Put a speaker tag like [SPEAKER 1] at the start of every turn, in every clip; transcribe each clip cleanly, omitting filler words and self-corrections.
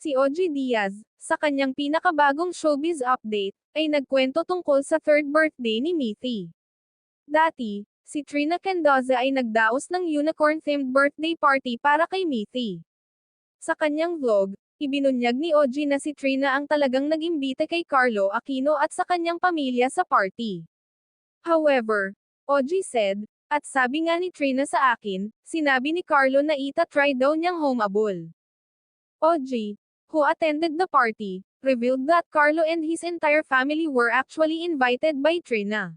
[SPEAKER 1] Si OG Diaz, sa kanyang pinakabagong showbiz update, ay nagkwento tungkol sa third birthday ni Mithi. Dati, si Trina Candoza ay nagdaos ng unicorn-themed birthday party para kay Mithi. Sa kanyang vlog, ibinunyag ni OG na si Trina ang talagang nag-imbita kay Carlo Aquino at sa kanyang pamilya sa party. However, OG said, at sabi nga ni Trina sa akin, sinabi ni Carlo na ita-try daw niyang humabol. OG, who attended the party, revealed that Carlo and his entire family were actually invited by Trina.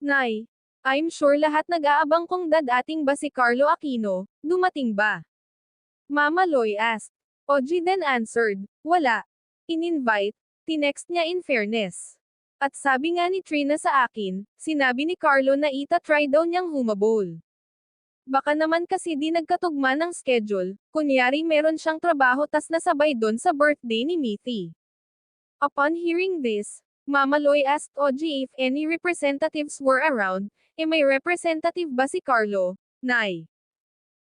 [SPEAKER 1] Nay, I'm sure lahat nag-aabang kung dadating ba si Carlo Aquino, dumating ba? Mama Loy asked. OG then answered, wala. In-invite, tinext niya in fairness. At sabi nga ni Trina sa akin, sinabi ni Carlo na ita-try daw niyang humabol. Baka naman kasi di nagkatugma ng schedule, kunyari meron siyang trabaho tas nasabay doon sa birthday ni Mithi. Upon hearing this, Mama Loy asked OG if any representatives were around, may representative ba si Carlo, Nay?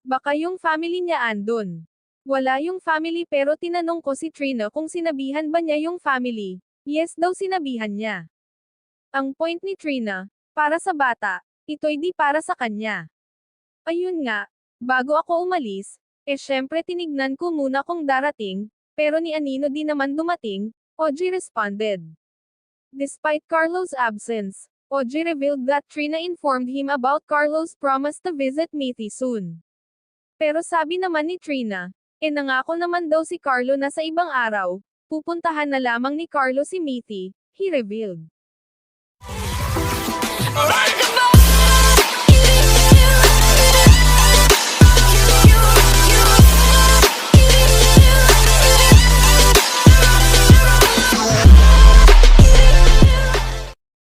[SPEAKER 1] Baka yung family niya andun. Wala yung family pero tinanong ko si Trina kung sinabihan ba niya yung family. Yes daw sinabihan niya. Ang point ni Trina, para sa bata, ito'y di para sa kanya. Ayun nga, bago ako umalis, syempre tinignan ko muna kung darating, pero ni Anino di naman dumating, OG responded. Despite Carlo's absence, OG revealed that Trina informed him about Carlo's promise to visit Mithi soon. Pero sabi naman ni Trina, nangako naman daw si Carlo na sa ibang araw, pupuntahan na lamang ni Carlo si Mithi, he revealed.
[SPEAKER 2] Alright!